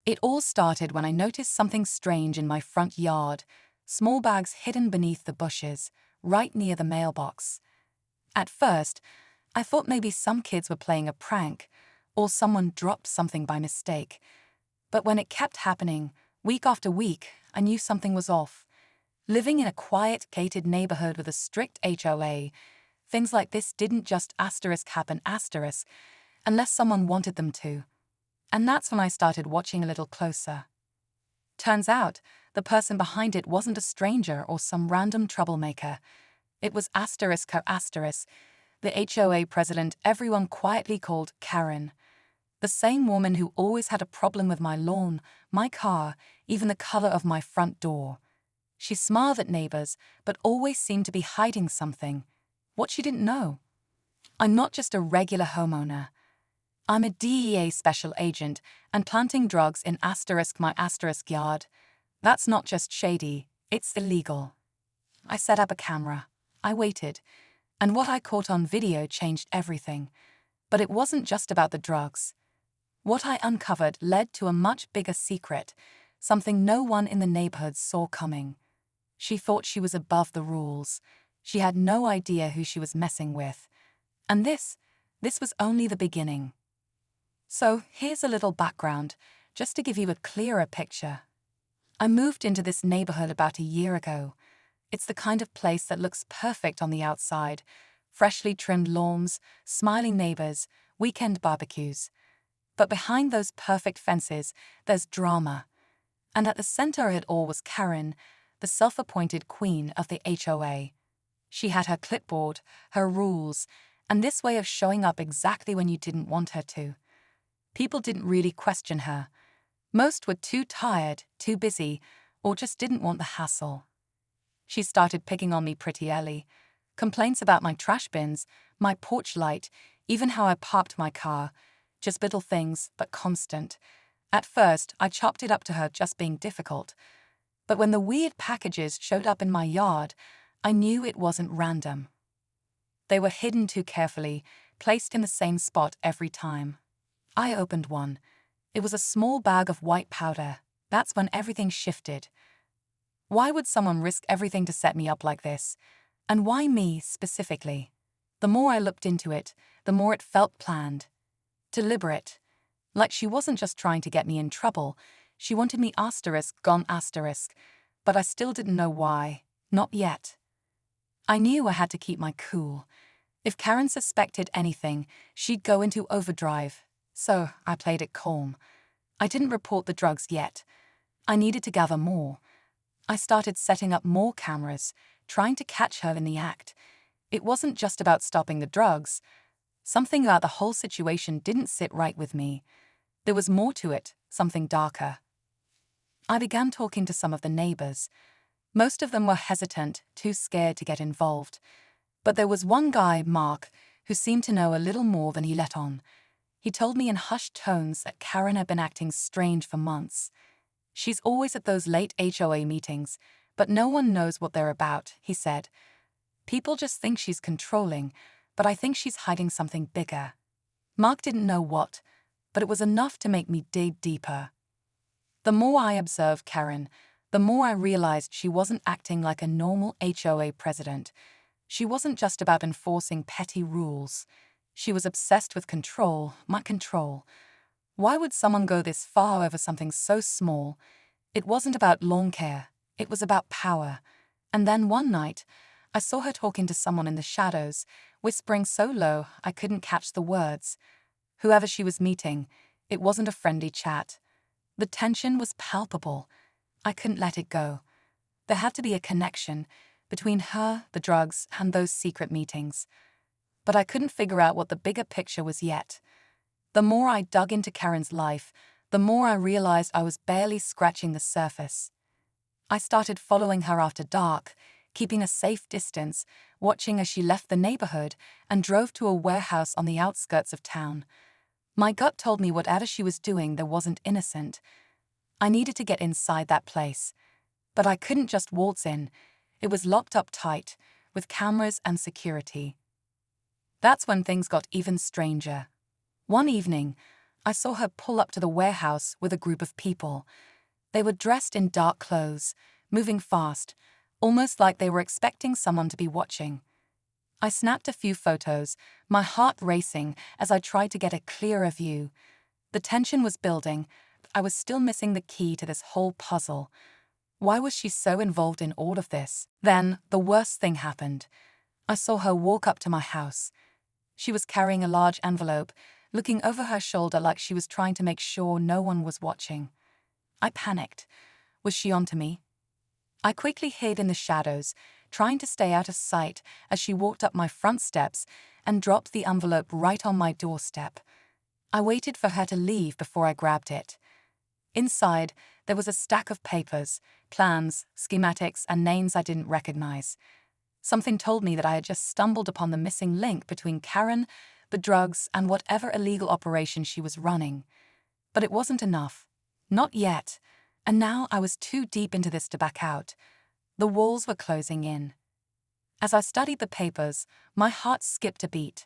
It all started when I noticed something strange in my front yard, small bags hidden beneath the bushes, right near the mailbox. At first, I thought maybe some kids were playing a prank, or someone dropped something by mistake. But when it kept happening, week after week, I knew something was off. Living in a quiet, gated neighborhood with a strict HOA, things like this didn't just happen unless someone wanted them to. And that's when I started watching a little closer. Turns out, the person behind it wasn't a stranger or some random troublemaker. It was the HOA president everyone quietly called Karen. The same woman who always had a problem with my lawn, my car, even the color of my front door. She smiled at neighbors, but always seemed to be hiding something. What she didn't know. I'm not just a regular homeowner. I'm a DEA Special Agent and planting drugs in my yard. That's not just shady, it's illegal. I set up a camera. I waited. And what I caught on video changed everything. But it wasn't just about the drugs. What I uncovered led to a much bigger secret, something no one in the neighborhood saw coming. She thought she was above the rules. She had no idea who she was messing with. And this was only the beginning. So here's a little background, just to give you a clearer picture. I moved into this neighborhood about a year ago. It's the kind of place that looks perfect on the outside. Freshly trimmed lawns, smiling neighbors, weekend barbecues. But behind those perfect fences, there's drama. And at the center of it all was Karen, the self-appointed queen of the HOA. She had her clipboard, her rules, and this way of showing up exactly when you didn't want her to. People didn't really question her. Most were too tired, too busy, or just didn't want the hassle. She started picking on me pretty early. Complaints about my trash bins, my porch light, even how I parked my car. Just little things, but constant. At first, I chopped it up to her just being difficult. But when the weird packages showed up in my yard, I knew it wasn't random. They were hidden too carefully, placed in the same spot every time. I opened one. It was a small bag of white powder. That's when everything shifted. Why would someone risk everything to set me up like this? And why me, specifically? The more I looked into it, the more it felt planned. Deliberate. Like she wasn't just trying to get me in trouble. She wanted me gone. But I still didn't know why. Not yet. I knew I had to keep my cool. If Karen suspected anything, she'd go into overdrive. So I played it calm. I didn't report the drugs yet. I needed to gather more. I started setting up more cameras, trying to catch her in the act. It wasn't just about stopping the drugs. Something about the whole situation didn't sit right with me. There was more to it, something darker. I began talking to some of the neighbors. Most of them were hesitant, too scared to get involved. But there was one guy, Mark, who seemed to know a little more than he let on. He told me in hushed tones that Karen had been acting strange for months. She's always at those late HOA meetings, but no one knows what they're about, he said. People just think she's controlling, but I think she's hiding something bigger. Mark didn't know what, but it was enough to make me dig deeper. The more I observed Karen, the more I realized she wasn't acting like a normal HOA president. She wasn't just about enforcing petty rules. She was obsessed with control, my control. Why would someone go this far over something so small? It wasn't about lawn care. It was about power. And then one night, I saw her talking to someone in the shadows, whispering so low I couldn't catch the words. Whoever she was meeting, it wasn't a friendly chat. The tension was palpable. I couldn't let it go. There had to be a connection between her, the drugs, and those secret meetings. But I couldn't figure out what the bigger picture was yet. The more I dug into Karen's life, the more I realized I was barely scratching the surface. I started following her after dark, keeping a safe distance, watching as she left the neighborhood and drove to a warehouse on the outskirts of town. My gut told me whatever she was doing there wasn't innocent. I needed to get inside that place. But I couldn't just waltz in. It was locked up tight, with cameras and security. That's when things got even stranger. One evening, I saw her pull up to the warehouse with a group of people. They were dressed in dark clothes, moving fast, almost like they were expecting someone to be watching. I snapped a few photos, my heart racing as I tried to get a clearer view. The tension was building. I was still missing the key to this whole puzzle. Why was she so involved in all of this? Then, the worst thing happened. I saw her walk up to my house. She was carrying a large envelope, looking over her shoulder like she was trying to make sure no one was watching. I panicked. Was she onto me? I quickly hid in the shadows, trying to stay out of sight as she walked up my front steps and dropped the envelope right on my doorstep. I waited for her to leave before I grabbed it. Inside, there was a stack of papers, plans, schematics, and names I didn't recognize. Something told me that I had just stumbled upon the missing link between Karen, the drugs, and whatever illegal operation she was running. But it wasn't enough. Not yet. And now I was too deep into this to back out. The walls were closing in. As I studied the papers, my heart skipped a beat.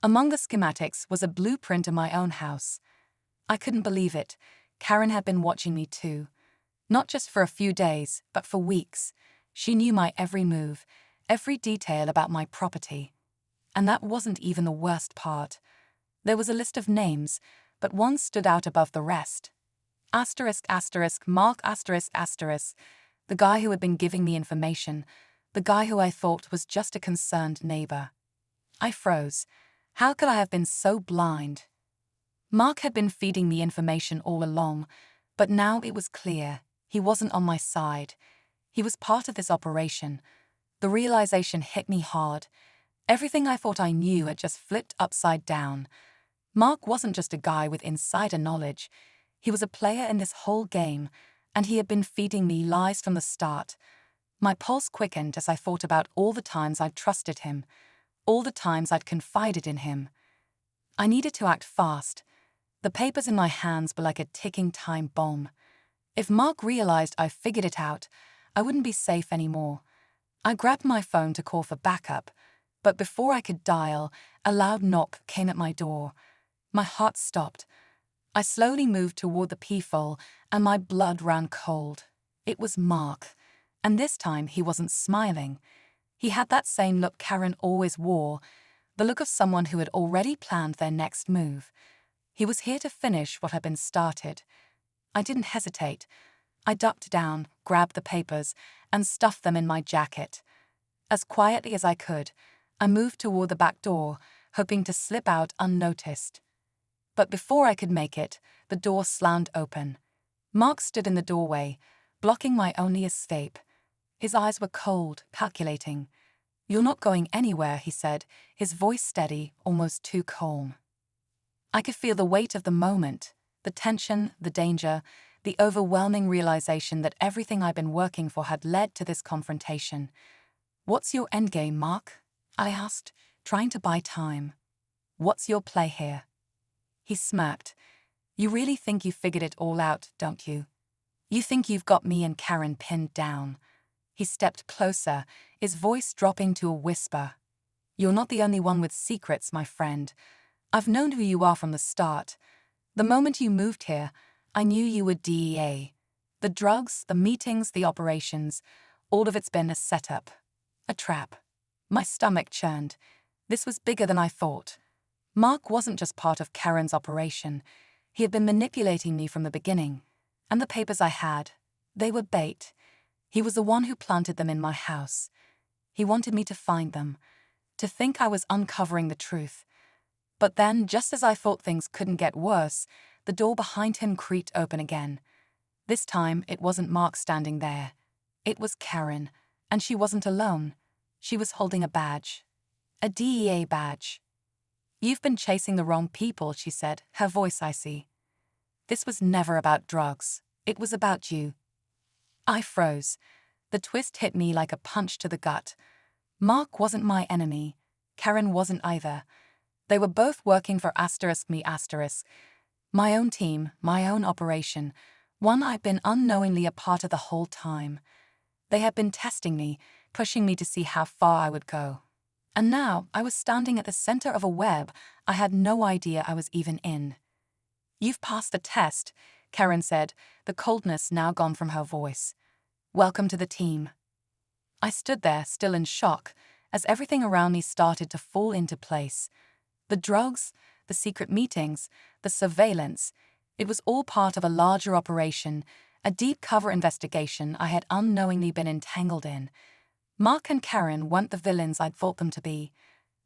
Among the schematics was a blueprint of my own house. I couldn't believe it. Karen had been watching me too. Not just for a few days, but for weeks. She knew my every move, every detail about my property. And that wasn't even the worst part. There was a list of names, but one stood out above the rest. Mark the guy who had been giving me information, the guy who I thought was just a concerned neighbor. I froze. How could I have been so blind? Mark had been feeding me information all along, but now it was clear he wasn't on my side. He was part of this operation. The realization hit me hard. Everything I thought I knew had just flipped upside down. Mark wasn't just a guy with insider knowledge. He was a player in this whole game, and he had been feeding me lies from the start. My pulse quickened as I thought about all the times I'd trusted him, all the times I'd confided in him. I needed to act fast. The papers in my hands were like a ticking time bomb. If Mark realized I figured it out, I wouldn't be safe anymore. I grabbed my phone to call for backup, but before I could dial, a loud knock came at my door. My heart stopped. I slowly moved toward the peephole, and my blood ran cold. It was Mark, and this time he wasn't smiling. He had that same look Karen always wore, the look of someone who had already planned their next move. He was here to finish what had been started. I didn't hesitate. I ducked down, grabbed the papers, and stuffed them in my jacket. As quietly as I could, I moved toward the back door, hoping to slip out unnoticed. But before I could make it, the door slammed open. Mark stood in the doorway, blocking my only escape. His eyes were cold, calculating. "You're not going anywhere," he said, his voice steady, almost too calm. I could feel the weight of the moment, the tension, the danger, the overwhelming realization that everything I'd been working for had led to this confrontation. "What's your endgame, Mark?" I asked, trying to buy time. "What's your play here?" He smirked. "You really think you figured it all out, don't you? You think you've got me and Karen pinned down." He stepped closer, his voice dropping to a whisper. "You're not the only one with secrets, my friend. I've known who you are from the start. The moment you moved here, I knew you were DEA. The drugs, the meetings, the operations, all of it's been a setup, a trap." My stomach churned. This was bigger than I thought. Mark wasn't just part of Karen's operation. He had been manipulating me from the beginning. And the papers I had, they were bait. He was the one who planted them in my house. He wanted me to find them, to think I was uncovering the truth. But then, just as I thought things couldn't get worse, the door behind him creaked open again. This time, it wasn't Mark standing there. It was Karen, and she wasn't alone. She was holding a badge. A DEA badge. "You've been chasing the wrong people," she said, her voice icy. "This was never about drugs. It was about you." I froze. The twist hit me like a punch to the gut. Mark wasn't my enemy. Karen wasn't either. They were both working for *me*. My own team, my own operation, one I'd been unknowingly a part of the whole time. They had been testing me, pushing me to see how far I would go. And now I was standing at the center of a web I had no idea I was even in. "You've passed the test," Karen said, the coldness now gone from her voice. "Welcome to the team." I stood there, still in shock, as everything around me started to fall into place. The drugs, the secret meetings, the surveillance, it was all part of a larger operation, a deep cover investigation I had unknowingly been entangled in. Mark and Karen weren't the villains I'd thought them to be.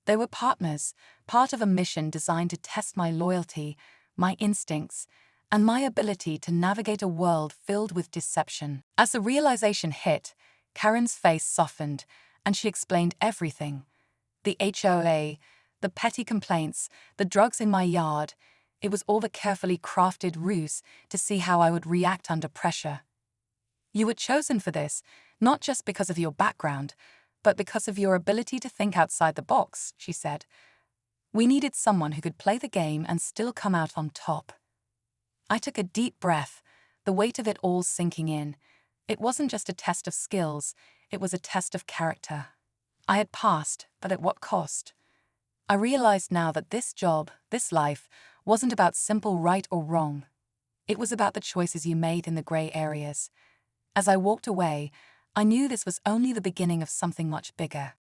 They were partners, part of a mission designed to test my loyalty, my instincts, and my ability to navigate a world filled with deception. As the realization hit, Karen's face softened, and she explained everything. The HOA, the petty complaints, the drugs in my yard. It was all the carefully crafted ruse to see how I would react under pressure. "You were chosen for this, not just because of your background, but because of your ability to think outside the box," she said. "We needed someone who could play the game and still come out on top." I took a deep breath, the weight of it all sinking in. It wasn't just a test of skills, it was a test of character. I had passed, but at what cost? I realized now that this job, this life, wasn't about simple right or wrong. It was about the choices you made in the gray areas. As I walked away, I knew this was only the beginning of something much bigger.